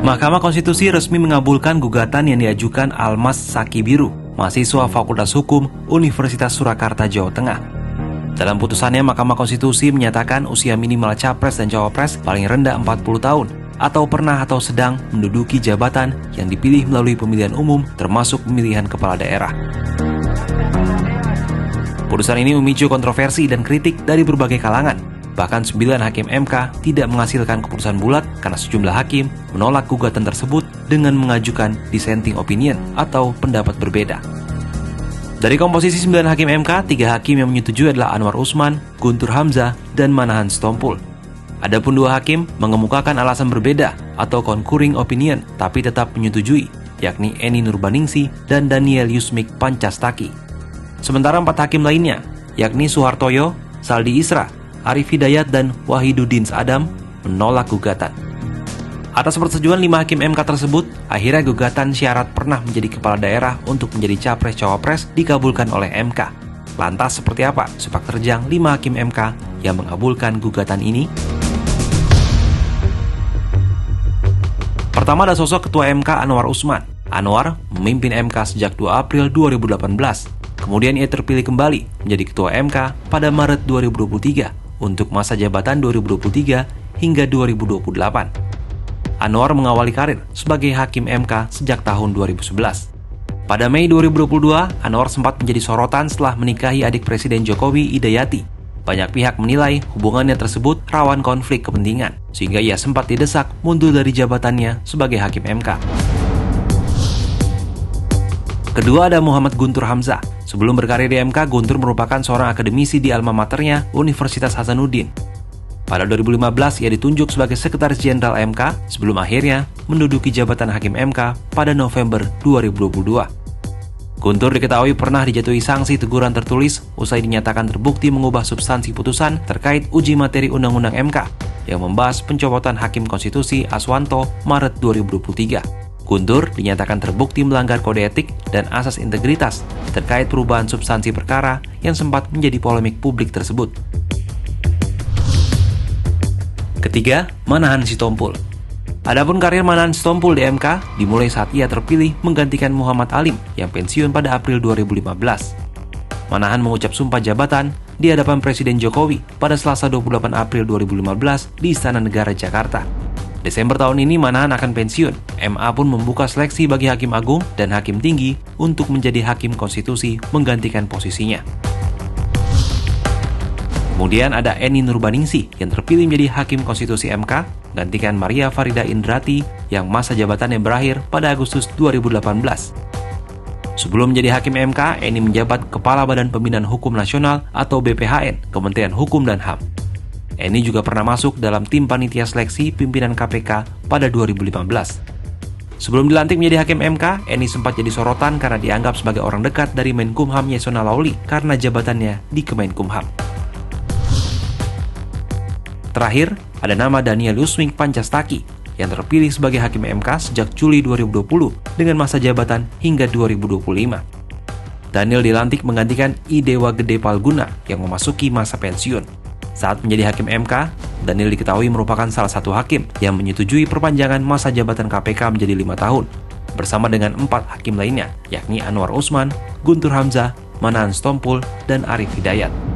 Mahkamah Konstitusi resmi mengabulkan gugatan yang diajukan Almas Sakibiru, mahasiswa Fakultas Hukum Universitas Surakarta, Jawa Tengah. Dalam putusannya, Mahkamah Konstitusi menyatakan usia minimal capres dan cawapres paling rendah 40 tahun atau pernah atau sedang menduduki jabatan yang dipilih melalui pemilihan umum termasuk pemilihan kepala daerah. Putusan ini memicu kontroversi dan kritik dari berbagai kalangan. Bahkan 9 hakim MK tidak menghasilkan keputusan bulat karena sejumlah hakim menolak gugatan tersebut dengan mengajukan dissenting opinion atau pendapat berbeda. Dari komposisi 9 hakim MK, 3 hakim yang menyetujui adalah Anwar Usman, Guntur Hamzah, dan Manahan Sitompul. Adapun 2 hakim mengemukakan alasan berbeda atau concurring opinion tapi tetap menyetujui, yakni Eni Nurbaningsih dan Daniel Yusmik Pancastaki. Sementara 4 hakim lainnya, yakni Suhartoyo, Saldi Isra, Arif Hidayat, dan Wahiduddin Adam menolak gugatan. Atas persetujuan 5 hakim MK tersebut, akhirnya gugatan syarat pernah menjadi kepala daerah untuk menjadi capres-cawapres dikabulkan oleh MK. Lantas seperti apa sepak terjang 5 hakim MK yang mengabulkan gugatan ini? Pertama ada sosok Ketua MK Anwar Usman. Anwar memimpin MK sejak 2 April 2018. Kemudian ia terpilih kembali menjadi Ketua MK pada Maret 2023 untuk masa jabatan 2023 hingga 2028. Anwar mengawali karir sebagai hakim MK sejak tahun 2011. Pada Mei 2022, Anwar sempat menjadi sorotan setelah menikahi adik Presiden Jokowi, Idayati. Banyak pihak menilai hubungannya tersebut rawan konflik kepentingan, sehingga ia sempat didesak mundur dari jabatannya sebagai hakim MK. Kedua ada Muhammad Guntur Hamzah. Sebelum berkarir di MK, Guntur merupakan seorang akademisi di alma maternya Universitas Hasanuddin. Pada 2015, ia ditunjuk sebagai Sekretaris Jenderal MK sebelum akhirnya menduduki jabatan Hakim MK pada November 2022. Guntur diketahui pernah dijatuhi sanksi teguran tertulis usai dinyatakan terbukti mengubah substansi putusan terkait uji materi Undang-Undang MK yang membahas pencopotan Hakim Konstitusi Aswanto Maret 2023. Guntur dinyatakan terbukti melanggar kode etik dan asas integritas terkait perubahan substansi perkara yang sempat menjadi polemik publik tersebut. Ketiga, Manahan Sitompul. Adapun karir Manahan Sitompul di MK dimulai saat ia terpilih menggantikan Muhammad Alim yang pensiun pada April 2015. Manahan mengucap sumpah jabatan di hadapan Presiden Jokowi pada Selasa 28 April 2015 di Istana Negara Jakarta. Desember tahun ini Manahan akan pensiun. MA pun membuka seleksi bagi Hakim Agung dan Hakim Tinggi untuk menjadi Hakim Konstitusi menggantikan posisinya. Kemudian ada Eni Nurbaningsih yang terpilih menjadi Hakim Konstitusi MK, gantikan Maria Farida Indrati yang masa jabatannya berakhir pada Agustus 2018. Sebelum menjadi Hakim MK, Eni menjabat Kepala Badan Pembinaan Hukum Nasional atau BPHN, Kementerian Hukum dan HAM. Eni juga pernah masuk dalam tim panitia seleksi pimpinan KPK pada 2015. Sebelum dilantik menjadi Hakim MK, Eni sempat jadi sorotan karena dianggap sebagai orang dekat dari Menkumham Yasona Lawli karena jabatannya di Kemenkumham. Terakhir, ada nama Daniel Yusmik Pancastaki yang terpilih sebagai Hakim MK sejak Juli 2020 dengan masa jabatan hingga 2025. Daniel dilantik menggantikan I Dewa Gede Palguna yang memasuki masa pensiun. Saat menjadi Hakim MK, Daniel diketahui merupakan salah satu hakim yang menyetujui perpanjangan masa jabatan KPK menjadi 5 tahun, bersama dengan 4 hakim lainnya, yakni Anwar Usman, Guntur Hamzah, Manahan Sitompul, dan Arif Hidayat.